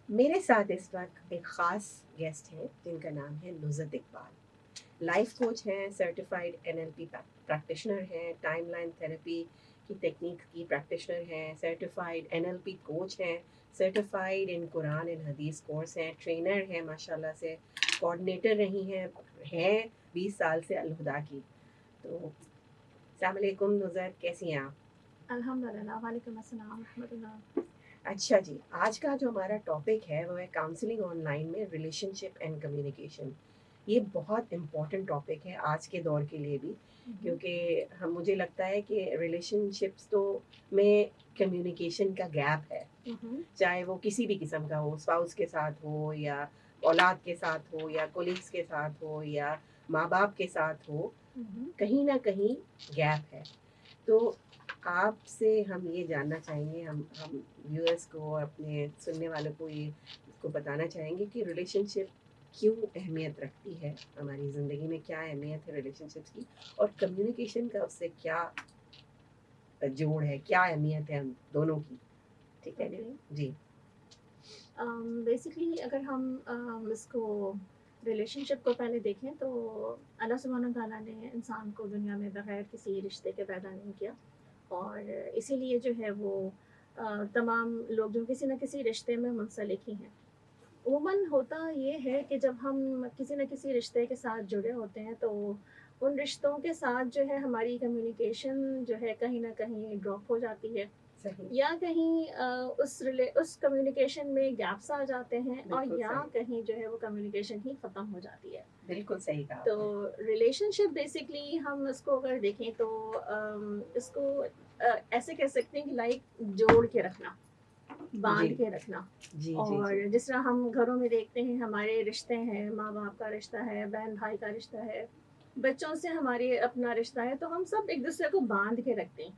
میرے ساتھ اس وقت ایک خاص گیسٹ ہیں جن کا نام ہے نصرت اقبال. لائف کوچ ہیں, سرٹیفائڈ NLP پریکٹیشنر ہیں, ٹائم لائن تھراپی کی تکنیک کی پریکٹیشنر ہیں, سرٹیفائڈ NLP کوچ ہیں, سرٹیفائڈ ان قرآن اینڈ حدیث کورس ہیں, ٹرینر ہیں ماشاءاللہ سے, کوآرڈینیٹر رہی ہیں 20 سال سے الہدا کی. تو السلام علیکم نصرت, کیسی ہیں آپ؟ الحمدللہ. وعلیکم السلام ورحمۃ اللہ. اچھا جی, آج کا جو ہمارا ٹاپک ہے وہ ہے کاؤنسلنگ آن لائن میں ریلیشن شپ اینڈ کمیونیکیشن. یہ بہت امپورٹنٹ ٹاپک ہے آج کے دور کے لیے بھی, کیونکہ مجھے لگتا ہے کہ ریلیشن شپس تو میں کمیونیکیشن کا گیپ ہے, چاہے وہ کسی بھی قسم کا ہو, اسپاؤس کے ساتھ ہو یا اولاد کے ساتھ ہو یا کولیگس کے ساتھ ہو یا ماں باپ کے ساتھ ہو, کہیں نہ کہیں گیپ ہے. تو آپ سے ہم یہ جاننا چاہیں گے, ہم ویورس کو اور اپنے سننے والوں کو یہ اس کو بتانا چاہیں گے کہ ریلیشن شپ کیوں اہمیت رکھتی ہے ہماری زندگی میں, کیا اہمیت ہے ریلیشن شپس کی, اور کمیونیکیشن کا اس سے کیا جوڑ ہے, کیا اہمیت ہے ہم دونوں کی. ٹھیک ہے جی. بیسکلی اگر ہم اس کو ریلیشن شپ کو پہلے دیکھیں تو اللہ سبحانہ تعالیٰ نے انسان کو دنیا میں بغیر کسی رشتے کے پیدا نہیں کیا, اور اسی لیے جو ہے وہ تمام لوگ جو کسی نہ کسی رشتے میں منسلک ہی ہیں. عموماً ہوتا یہ ہے کہ جب ہم کسی نہ کسی رشتے کے ساتھ جڑے ہوتے ہیں تو ان رشتوں کے ساتھ جو ہے ہماری کمیونیکیشن جو ہے کہیں نہ کہیں ڈراپ ہو جاتی ہے, یا کہیں اس کمیونیکیشن میں گیپس آ جاتے ہیں, اور یا کہیں جو ہے وہ کمیونیکیشن ہی ختم ہو جاتی ہے. بالکل صحیح کہا. تو ریلیشن شپ بیسکلی ہم اس کو اگر دیکھیں تو اس کو ایسے کہہ سکتے ہیں کہ لائک جوڑ کے رکھنا, باندھ کے رکھنا. اور جس طرح ہم گھروں میں دیکھتے ہیں ہمارے رشتے ہیں, ماں باپ کا رشتہ ہے, بہن بھائی کا رشتہ ہے, بچوں سے ہمارے اپنا رشتہ ہے, تو ہم سب ایک دوسرے کو باندھ کے رکھتے ہیں.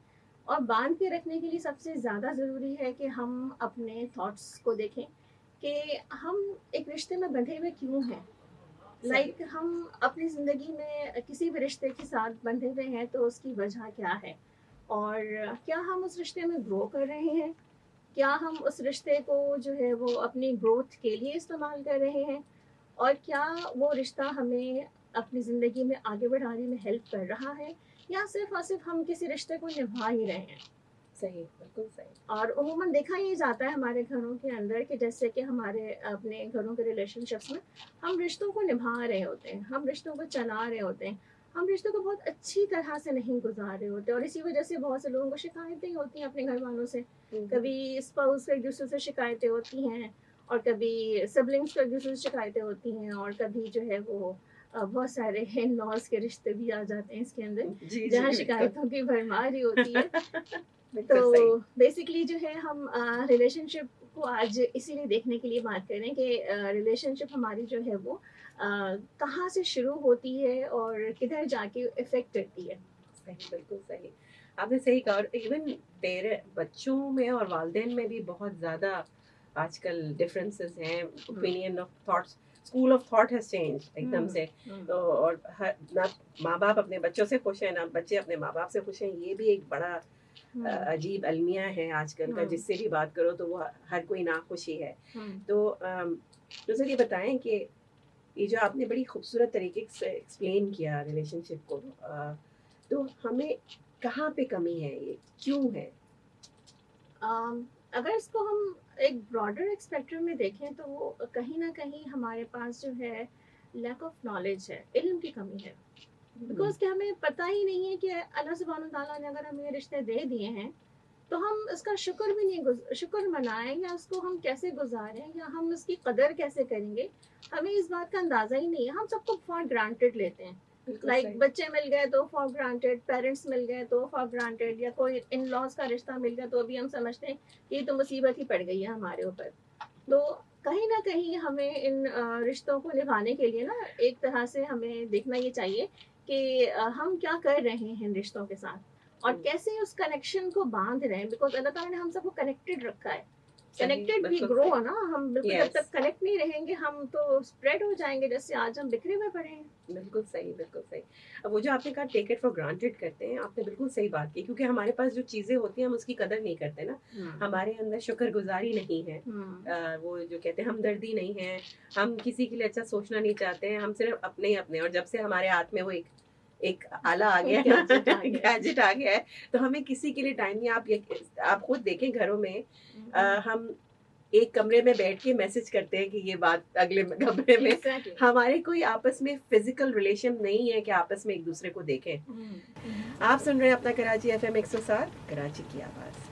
اور باندھ کے رکھنے کے لیے سب سے زیادہ ضروری ہے کہ ہم اپنے تھاٹس کو دیکھیں کہ ہم ایک رشتے میں بندھے ہوئے کیوں ہیں. لائک ہم اپنی زندگی میں کسی بھی رشتے کے ساتھ بندھے ہوئے ہیں تو اس کی وجہ کیا ہے, اور کیا ہم اس رشتے میں گرو کر رہے ہیں, کیا ہم اس رشتے کو جو ہے وہ اپنی گروتھ کے لیے استعمال کر رہے ہیں, اور کیا وہ رشتہ ہمیں اپنی زندگی میں آگے بڑھانے میں ہیلپ کر رہا ہے, یا صرف اور صرف ہم کسی رشتے کو نبھا ہی رہے ہیں. صحیح, بالکل صحیح. اور عموماً دیکھا یہ جاتا ہے ہمارے گھروں کے اندر کہ جیسے کہ ہمارے اپنے گھروں کے ریلیشن شپس میں ہم رشتوں کو نبھا رہے ہوتے ہیں, ہم رشتوں کو چلا رہے ہوتے ہیں, ہم رشتوں کو بہت اچھی طرح سے نہیں گزار رہے ہوتے, اور اسی وجہ سے بہت سے لوگوں کو شکایتیں ہوتی ہیں اپنے گھر والوں سے. کبھی اسپاؤس کو ایک دوسرے سے شکایتیں ہوتی ہیں, اور کبھی سبلنگس کو ایک دوسرے سے شکایتیں ہوتی ہیں, اور کبھی جو ہے وہ بہت سارے ان لاز کے رشتے بھی آ جاتے ہیں اس کے اندر, جہاں شکایتوں کی بھرمار ہی ہوتی ہے. تو بیسکلی جو ہے ہم ریلیشن شپ کو آج اسی لیے دیکھنے کے لیے بات کریں کہ ریلیشن شپ ہماری جو ہے وہ کہاں سے شروع ہوتی ہے اور کدھر جا کے افیکٹ کرتی ہے. صحیح, بالکل صحیح, آپ نے صحیح کہا. اور ایون بچوں میں اور والدین میں بھی بہت زیادہ آج کل ڈفرینسز ہیں, opinion of thoughts, school of thought has change ایک دم سے. تو اور نہ ماں باپ اپنے بچوں سے خوش ہیں, نہ بچے اپنے ماں باپ سے خوش ہیں. یہ بھی ایک بڑا عجیب المیہ ہے آج کل کا, جس سے بھی بات کرو تو وہ ہر کوئی ناخوش ہی ہے. تو نصرت یہ بتائیں کہ یہ جو آپ نے بڑی خوبصورت طریقے سے ایکسپلین کیا ریلیشن شپ کو, تو ہمیں کہاں پہ کمی ہے, یہ کیوں ہے؟ اگر اس کو ہم ایک براڈر اسپیکٹرم میں دیکھیں تو کہیں نہ کہیں ہمارے پاس جو ہے لیک آف نالج ہے, علم کی کمی ہے. بیکاز کہ ہمیں پتہ ہی نہیں ہے کہ اللہ سبحانہ تعالیٰ نے اگر ہمیں رشتے دے دیے ہیں تو ہم اس کا شکر بھی نہیں شکر منائیں, یا اس کو ہم کیسے گزاریں, یا ہم اس کی قدر کیسے کریں گے, ہمیں اس بات کا اندازہ ہی نہیں ہے. ہم سب کو فار گرانٹیڈ لیتے ہیں, لائک بچے مل گئے تو فار گرانٹیڈ, پیرنٹس مل گئے تو فار گرانٹیڈ, یا کوئی ان لاز کا رشتہ مل گیا تو ابھی ہم سمجھتے ہیں کہ یہ تو مصیبت ہی پڑ گئی ہے ہمارے اوپر. تو کہیں نہ کہیں ہمیں ان رشتوں کو نبھانے کے لیے نا ایک طرح سے ہمیں دیکھنا یہ چاہیے کہ ہم کیا کر رہے ہیں ان رشتوں کے ساتھ, اور کیسے اس کنیکشن کو باندھ رہے ہیں. بیکاز اللہ تعالیٰ نے ہم سب کو کنیکٹڈ رکھا ہے, کنیکٹڈ بھی گرو ہے نا ہم. بالکل جب تک کنیکٹ نہیں رہیں گے ہم تو اسپریڈ ہو جائیں گے جیسے آج ہم بکھرے ہوئے پڑے ہیں. بالکل صحیح بالکل صحیح. اب وہ جو آپ نے کہا ٹیک اٹ فار گرانٹیڈ کرتے ہیں, آپ نے بالکل صحیح بات کی, کیونکہ ہمارے پاس جو چیزیں ہوتی ہیں ہم اس کی قدر نہیں کرتے نا. ہمارے اندر شکر گزاری نہیں ہے, وہ جو کہتے ہیں ہمدردی نہیں ہے, ہم کسی کے لیے اچھا سوچنا نہیں چاہتے ہیں, ہم صرف اپنے ہی اپنے. اور جب سے ہمارے ہاتھ میں وہ ایک آلہ آ گیا ہے, گیجٹ آ گیا ہے, تو ہمیں کسی کے لیے ٹائم نہیں. آپ خود دیکھیں گھروں میں ہم ایک کمرے میں بیٹھ کے میسج کرتے ہیں کہ یہ بات اگلے کمرے میں, ہمارے کوئی آپس میں فزیکل ریلیشن نہیں ہے کہ آپس میں ایک دوسرے کو دیکھیں. آپ سن رہے ہیں اپنا کراچی FM 107 کراچی کی آواز.